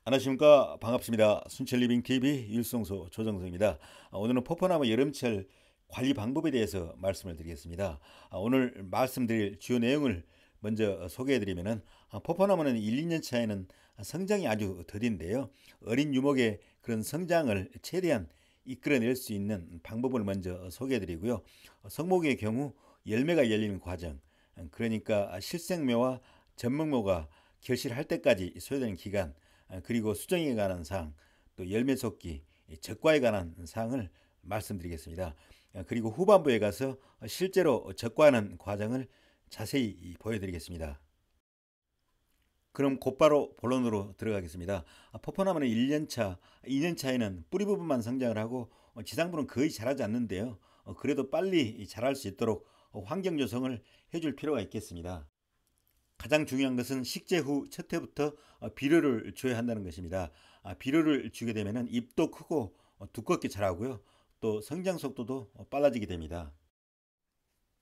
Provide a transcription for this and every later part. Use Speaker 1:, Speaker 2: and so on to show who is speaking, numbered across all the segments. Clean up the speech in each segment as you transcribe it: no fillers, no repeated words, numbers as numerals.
Speaker 1: 안녕하십니까. 반갑습니다. 순천리빙TV 율성소 조정석입니다. 오늘은 포포나무 여름철 관리 방법에 대해서 말씀을 드리겠습니다. 오늘 말씀드릴 주요 내용을 먼저 소개해드리면 포포나무는 1, 2년 차에는 성장이 아주 더딘데요. 어린 유목의 그런 성장을 최대한 이끌어낼 수 있는 방법을 먼저 소개해드리고요. 성목의 경우 열매가 열리는 과정, 그러니까 실생묘와 전목묘가 결실할 때까지 소요되는 기간, 그리고 수정에 관한 사항, 또 열매 솟기, 적과에 관한 사항을 말씀드리겠습니다. 그리고 후반부에 가서 실제로 적과하는 과정을 자세히 보여드리겠습니다. 그럼 곧바로 본론으로 들어가겠습니다. 포포나무는 1년차, 2년차에는 뿌리 부분만 성장을 하고 지상부는 거의 자라지 않는데요. 그래도 빨리 자랄 수 있도록 환경 조성을 해줄 필요가 있겠습니다. 가장 중요한 것은 식재 후 첫 해부터 비료를 줘야 한다는 것입니다. 비료를 주게 되면 잎도 크고 두껍게 자라고요. 또 성장 속도도 빨라지게 됩니다.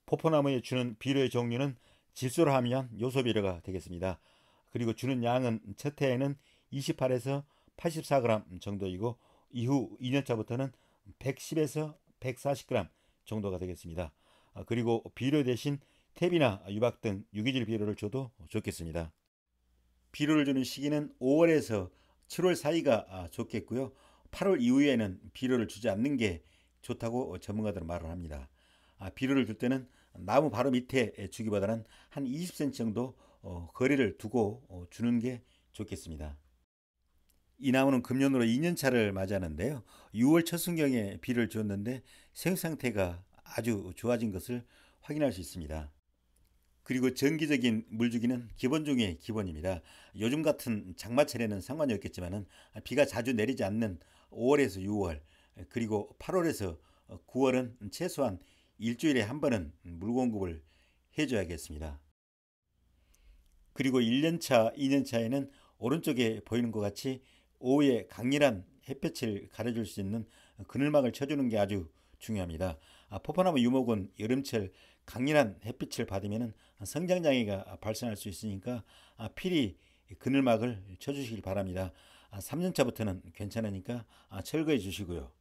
Speaker 1: 포포나무에 주는 비료의 종류는 질소로 하면 요소비료가 되겠습니다. 그리고 주는 양은 첫 해에는 28에서 84g 정도이고 이후 2년차부터는 110에서 140g 정도가 되겠습니다. 그리고 비료 대신 탭이나 유박 등 유기질 비료를 줘도 좋겠습니다. 비료를 주는 시기는 5월에서 7월 사이가 좋겠고요. 8월 이후에는 비료를 주지 않는 게 좋다고 전문가들은 말을 합니다. 비료를 줄 때는 나무 바로 밑에 주기보다는 한 20cm 정도 거리를 두고 주는 게 좋겠습니다. 이 나무는 금년으로 2년차를 맞이하는데요. 6월 첫순경에 비료를 주었는데 생 상태가 아주 좋아진 것을 확인할 수 있습니다. 그리고 정기적인 물주기는 기본 중의 기본입니다. 요즘 같은 장마철에는 상관이 없겠지만 비가 자주 내리지 않는 5월에서 6월, 그리고 8월에서 9월은 최소한 일주일에 한 번은 물 공급을 해줘야겠습니다. 그리고 1년차, 2년차에는 오른쪽에 보이는 것 같이 오후에 강렬한 햇볕을 가려줄 수 있는 그늘막을 쳐주는 게 아주 중요합니다. 포포나무 유목은 여름철 강렬한 햇빛을 받으면 성장장애가 발생할 수 있으니까 필히 그늘막을 쳐주시길 바랍니다. 3년차부터는 괜찮으니까 철거해 주시고요.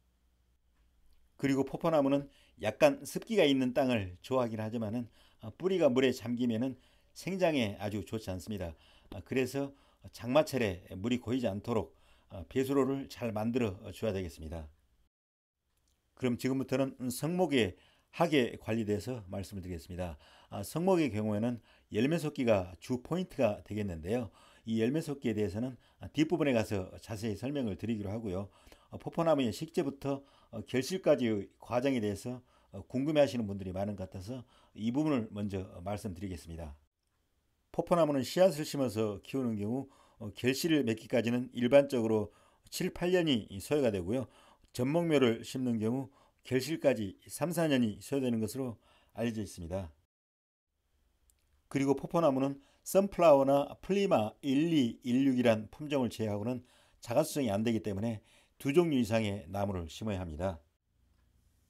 Speaker 1: 그리고 포포나무는 약간 습기가 있는 땅을 좋아하긴 하지만 뿌리가 물에 잠기면 생장에 아주 좋지 않습니다. 그래서 장마철에 물이 고이지 않도록 배수로를 잘 만들어 줘야 되겠습니다. 그럼 지금부터는 성목의 학에 관리돼서 말씀을 드리겠습니다. 성목의 경우에는 열매 솟기가 주 포인트가 되겠는데요. 이 열매 솟기에 대해서는 뒷부분에 가서 자세히 설명을 드리기로 하고요. 포포나무의 식재부터 결실까지의 과정에 대해서 궁금해하시는 분들이 많은 것 같아서 이 부분을 먼저 말씀드리겠습니다. 포포나무는 씨앗을 심어서 키우는 경우 결실을 맺기까지는 일반적으로 7, 8년이 소요가 되고요. 전목묘를 심는 경우 결실까지 3, 4년이 소요되는 것으로 알려져 있습니다. 그리고 포포나무는 선플라워나 플리마 12, 16이란 품종을 제외하고는 자가수정이 안 되기 때문에 두 종류 이상의 나무를 심어야 합니다.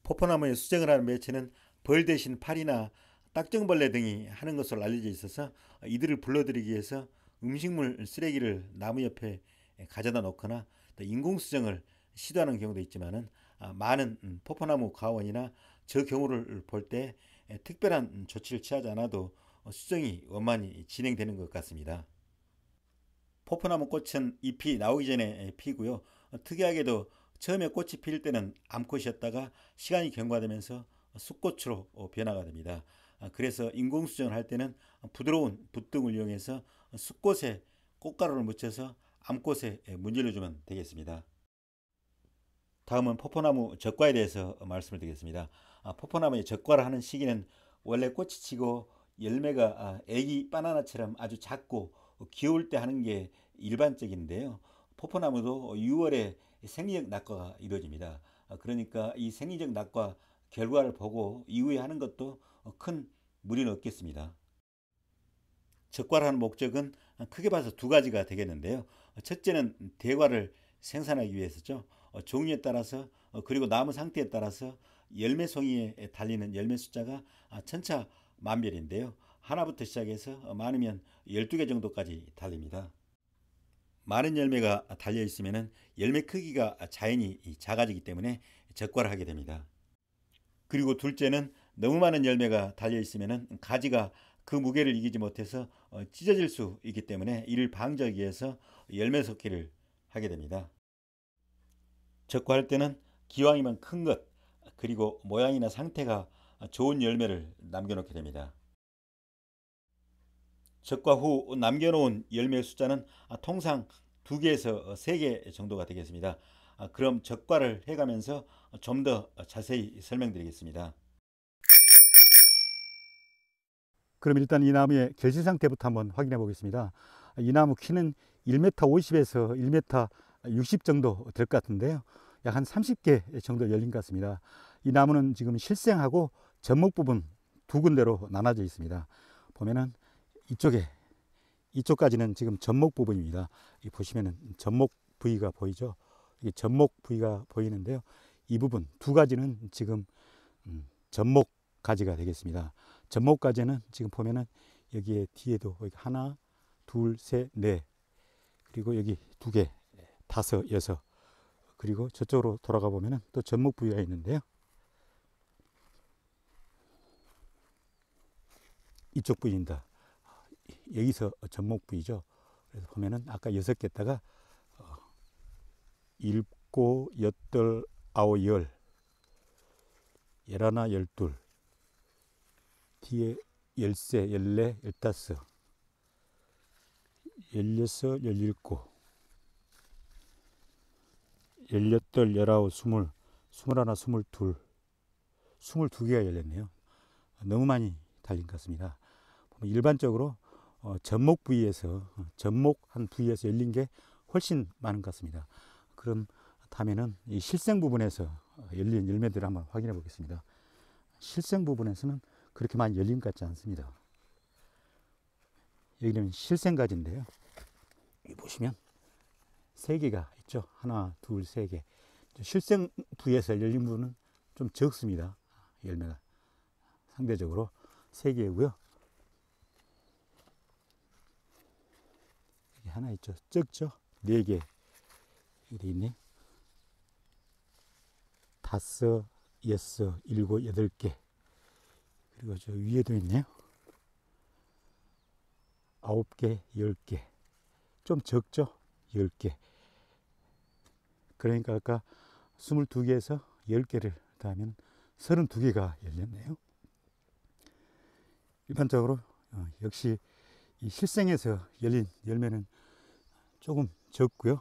Speaker 1: 포포나무에 수정을 하는 매체는 벌 대신 파리나 딱정벌레 등이 하는 것으로 알려져 있어서 이들을 불러들이기 위해서 음식물 쓰레기를 나무 옆에 가져다 놓거나 또 인공수정을 시도하는 경우도 있지만 많은 포포나무 가원이나 저 경우를 볼 때 특별한 조치를 취하지 않아도 수정이 원만히 진행되는 것 같습니다. 포포나무 꽃은 잎이 나오기 전에 피고요. 특이하게도 처음에 꽃이 필 때는 암꽃이었다가 시간이 경과되면서 숫꽃으로 변화가 됩니다. 그래서 인공수정을 할 때는 부드러운 붓등을 이용해서 숫꽃에 꽃가루를 묻혀서 암꽃에 문질러 주면 되겠습니다. 다음은 포포나무 적과에 대해서 말씀을 드리겠습니다. 포포나무의 적과를 하는 시기는 원래 꽃이 치고 열매가 애기 바나나처럼 아주 작고 귀여울 때 하는 게 일반적인데요. 포포나무도 6월에 생리적 낙과가 이루어집니다. 그러니까 이 생리적 낙과 결과를 보고 이후에 하는 것도 큰 무리는 없겠습니다. 적과를 하는 목적은 크게 봐서 두 가지가 되겠는데요. 첫째는 대과를 생산하기 위해서죠. 종류에 따라서 그리고 나무 상태에 따라서 열매 송이에 달리는 열매 숫자가 천차만별인데요. 하나부터 시작해서 많으면 12개 정도까지 달립니다. 많은 열매가 달려 있으면 열매 크기가 자연히 작아지기 때문에 적과를 하게 됩니다. 그리고 둘째는 너무 많은 열매가 달려 있으면 가지가 그 무게를 이기지 못해서 찢어질 수 있기 때문에 이를 방지하기 위해서 열매 섞기를 하게 됩니다. 적과할 때는 기왕이면 큰 것, 그리고 모양이나 상태가 좋은 열매를 남겨놓게 됩니다. 적과 후 남겨놓은 열매의 숫자는 통상 2개에서 3개 정도가 되겠습니다. 그럼 적과를 해가면서 좀 더 자세히 설명드리겠습니다.
Speaker 2: 그럼 일단 이 나무의 결실 상태부터 한번 확인해 보겠습니다. 이 나무 키는 1m 50에서 1m 60 정도 될 것 같은데요. 약 한 30개 정도 열린 것 같습니다. 이 나무는 지금 실생하고 접목 부분 두 군데로 나눠져 있습니다. 보면은 이쪽까지는 지금 접목 부분입니다. 보시면은 접목 부위가 보이죠? 이게 접목 부위가 보이는데요. 이 부분 두 가지는 지금 접목 가지가 되겠습니다. 접목 가지는 지금 보면은 여기에 뒤에도 여기 하나, 둘, 셋, 넷, 그리고 여기 2개, 5, 6, 그리고 저쪽으로 돌아가 보면은 또 접목 부위가 있는데요. 이쪽 부위입니다. 여기서 접목 부위죠. 그래서 보면은 아까 6개다가 7, 8, 9, 10, 11, 12, 뒤에 13, 14, 15, 16, 17, 18, 19, 20, 21, 22, 22개가 열렸네요. 너무 많이 달린 것 같습니다. 일반적으로 접목 부위에서 접목한 부위에서 열린 게 훨씬 많은 것 같습니다. 그럼 다음에는 이 실생 부분에서 열린 열매들을 한번 확인해 보겠습니다. 실생 부분에서는 그렇게 많이 열린 것 같지 않습니다. 여기는 실생가지인데요. 여기 보시면 3개가 있죠. 하나, 둘, 3개. 실생 부위에서 열린 부분은 좀 적습니다. 열매가 상대적으로 3개고요. 여기 하나 있죠. 적죠. 4개 여기 있네. 5, 6, 7, 8개. 그리고 저 위에도 있네요. 9개, 10개. 좀 적죠? 10개. 그러니까 아까 22개에서 10개를 더하면 32개가 열렸네요. 일반적으로 역시 이 실생에서 열린 열매는 조금 적고요.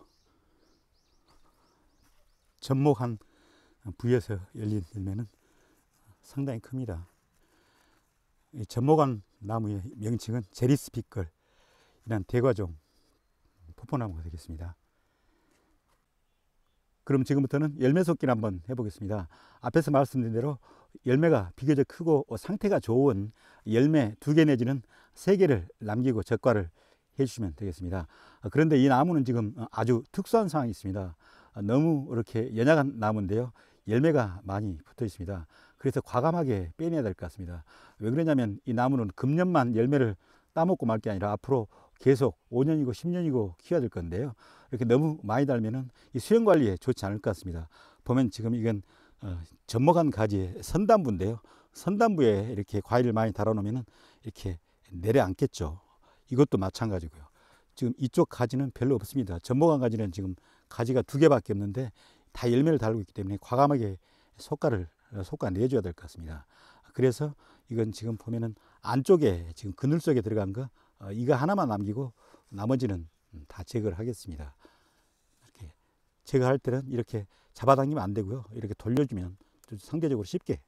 Speaker 2: 접목한 부위에서 열린 열매는 상당히 큽니다. 이 접목한 나무의 명칭은 제리스피컬 이란 대과종 포포나무가 되겠습니다. 그럼 지금부터는 열매 섞기를 한번 해보겠습니다. 앞에서 말씀드린 대로 열매가 비교적 크고 상태가 좋은 열매 2개 내지는 3개를 남기고 적과를 해주시면 되겠습니다. 그런데 이 나무는 지금 아주 특수한 상황이 있습니다. 너무 이렇게 연약한 나무인데요. 열매가 많이 붙어 있습니다. 그래서 과감하게 빼내야 될 것 같습니다. 왜 그러냐면 이 나무는 금년만 열매를 따먹고 말 게 아니라 앞으로 계속 5년이고 10년이고 키워야 될 건데요. 이렇게 너무 많이 달면은 이 수영 관리에 좋지 않을 것 같습니다. 보면 지금 이건 접목한 가지의 선단부인데요. 선단부에 이렇게 과일을 많이 달아놓으면 이렇게 내려앉겠죠. 이것도 마찬가지고요. 지금 이쪽 가지는 별로 없습니다. 접목한 가지는 지금 가지가 2개밖에 없는데 다 열매를 달고 있기 때문에 과감하게 솎아 내줘야 될 것 같습니다. 그래서 이건 지금 보면은 안쪽에 지금 그늘 속에 들어간 거 이거 하나만 남기고 나머지는 다 제거를 하겠습니다. 이렇게 제거할 때는 이렇게 잡아당기면 안 되고요. 이렇게 돌려주면 상대적으로 쉽게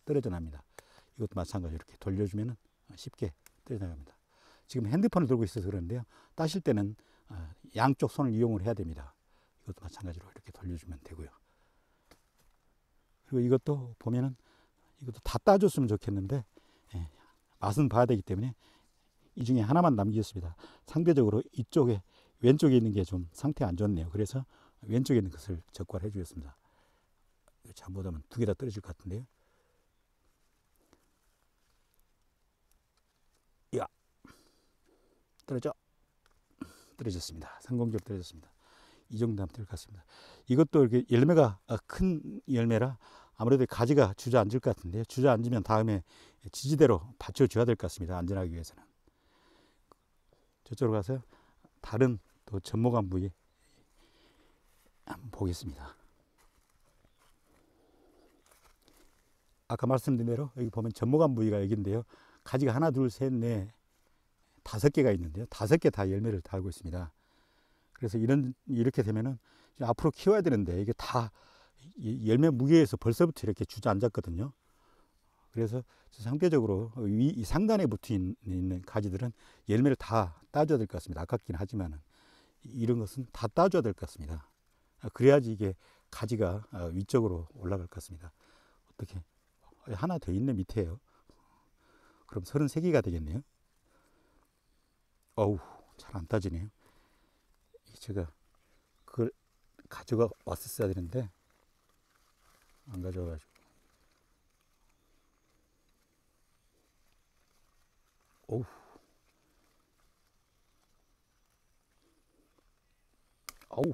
Speaker 2: 떨어져 납니다. 이것도 마찬가지로 이렇게 돌려주면 쉽게 떨어져 나갑니다. 지금 핸드폰을 들고 있어서 그런데요. 따실 때는 양쪽 손을 이용을 해야 됩니다. 이것도 마찬가지로 이렇게 돌려주면 되고요. 그리고 이것도 보면은 이것도 다 따줬으면 좋겠는데 맛은 봐야 되기 때문에 이 중에 하나만 남기겠습니다. 상대적으로 이쪽에 왼쪽에 있는 게 좀 상태 안 좋네요. 그래서 왼쪽에 있는 것을 적과를 해주겠습니다. 잘못하면 2개 다 떨어질 것 같은데요. 야, 떨어져. 떨어졌습니다. 성공적으로 떨어졌습니다. 이 정도 하면 될 것 같습니다. 이것도 이렇게 열매가 큰 열매라 아무래도 가지가 주저앉을 것 같은데, 주저앉으면 다음에 지지대로 받쳐줘야 될 것 같습니다. 안전하기 위해서는. 저쪽으로 가서 다른 또 접목한 부위 한번 보겠습니다. 아까 말씀드린 대로 여기 보면 접목한 부위가 여기인데요. 가지가 하나, 둘, 셋, 넷, 5개가 있는데요. 5개 다 열매를 달고 있습니다. 그래서 이렇게 되면은 앞으로 키워야 되는데 이게 다 열매 무게에서 벌써부터 이렇게 주저앉았거든요. 그래서 상대적으로 이 상단에 붙어 있는 가지들은 열매를 다 따줘야 될 것 같습니다. 아깝긴 하지만은 이런 것은 다 따줘야 될 것 같습니다. 그래야지 이게 가지가 위쪽으로 올라갈 것 같습니다. 어떻게 하나 더 있네, 밑에요. 그럼 33개가 되겠네요. 어우, 잘 안 따지네요. 제가 그걸 가져가 왔었어야 되는데 안 가져와가지고. 어우, 어우,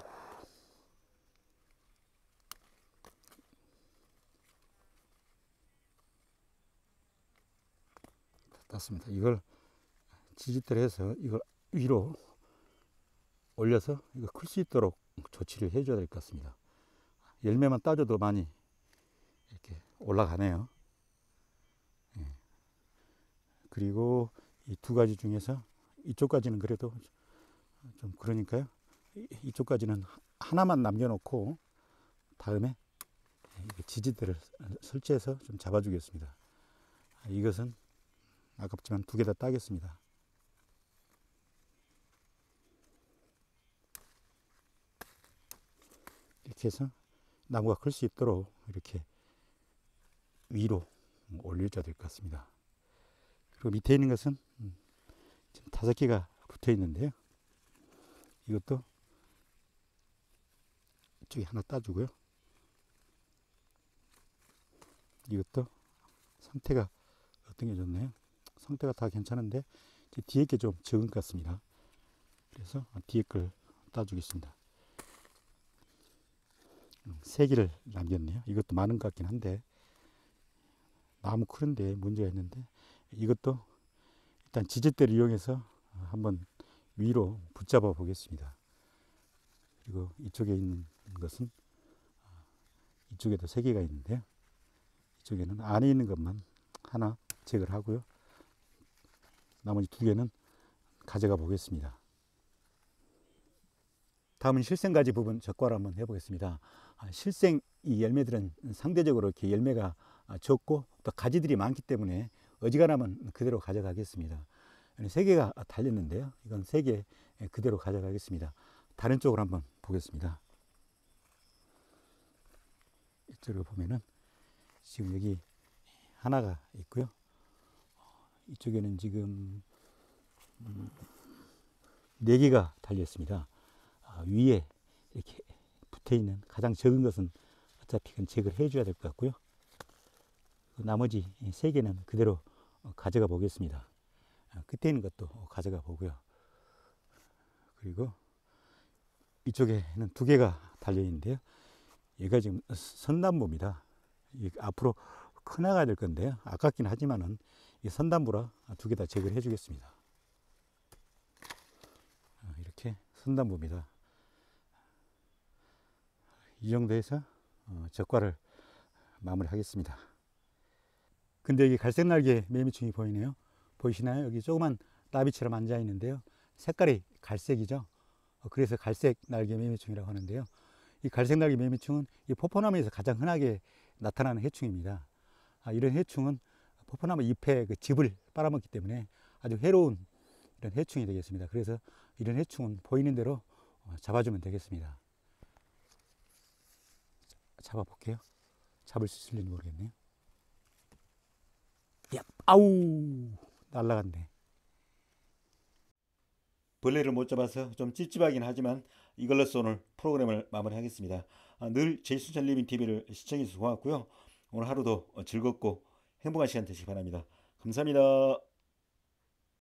Speaker 2: 땄습니다. 이걸 지지대로 해서 이걸 위로 올려서 이거 클 수 있도록 조치를 해줘야 될 것 같습니다. 열매만 따줘도 많이 이렇게 올라가네요. 예. 그리고 이 두 가지 중에서 이쪽까지는 그래도 좀 그러니까요. 이쪽까지는 하나만 남겨놓고 다음에 지지대를 설치해서 좀 잡아주겠습니다. 이것은 아깝지만 2개 다 따겠습니다. 이렇게 해서 나무가 클 수 있도록 이렇게 위로 올려줘야 될 것 같습니다. 그리고 밑에 있는 것은 지금 5개가 붙어 있는데요. 이것도 이쪽에 하나 따주고요. 이것도 상태가 어떤 게 좋네요. 상태가 다 괜찮은데 뒤에 게 좀 적은 것 같습니다. 그래서 뒤에 걸 따주겠습니다. 3개를 남겼네요. 이것도 많은 것 같긴 한데 나무 크는데 문제가 있는데, 이것도 일단 지지대를 이용해서 한번 위로 붙잡아 보겠습니다. 그리고 이쪽에 있는 것은 이쪽에도 3개가 있는데요. 이쪽에는 안에 있는 것만 하나 제거를 하고요. 나머지 2개는 가져가 보겠습니다. 다음은 실생가지 부분 적과를 한번 해보겠습니다. 실생 이 열매들은 상대적으로 이렇게 열매가 적고 또 가지들이 많기 때문에 어지간하면 그대로 가져가겠습니다. 3개가 달렸는데요. 이건 3개 그대로 가져가겠습니다. 다른 쪽으로 한번 보겠습니다. 이쪽으로 보면은 지금 여기 하나가 있고요. 이쪽에는 지금 4개가 달렸습니다. 위에 이렇게 붙어 있는 가장 적은 것은 어차피 그건 제거를 해줘야 될 것 같고요. 나머지 3개는 그대로 가져가 보겠습니다. 끝에 있는 것도 가져가 보고요. 그리고 이쪽에는 2개가 달려 있는데요. 얘가 지금 선단부입니다. 앞으로 커나가야 될 건데요. 아깝긴 하지만은 이 선단부라 2개 다 제거를 해주겠습니다. 이렇게 선단부입니다. 이 정도에서 적과를 마무리하겠습니다. 근데 여기 갈색 날개 매미충이 보이네요. 보이시나요? 여기 조그만 나비처럼 앉아 있는데요. 색깔이 갈색이죠. 그래서 갈색 날개 매미충이라고 하는데요. 이 갈색 날개 매미충은 이 포포나무에서 가장 흔하게 나타나는 해충입니다. 이런 해충은 포포나무 잎의 그 즙을 빨아먹기 때문에 아주 해로운 이런 해충이 되겠습니다. 그래서 이런 해충은 보이는 대로 잡아주면 되겠습니다. 잡아볼게요. 잡을 수 있을지 모르겠네요. 야, 아우, 날라갔네.
Speaker 1: 벌레를 못 잡아서 좀 찝찝하긴 하지만 이걸로써 오늘 프로그램을 마무리하겠습니다. 늘 제이순찬 리빙 TV를 시청해 주셔서 고맙고요. 오늘 하루도 즐겁고 행복한 시간 되시기 바랍니다. 감사합니다.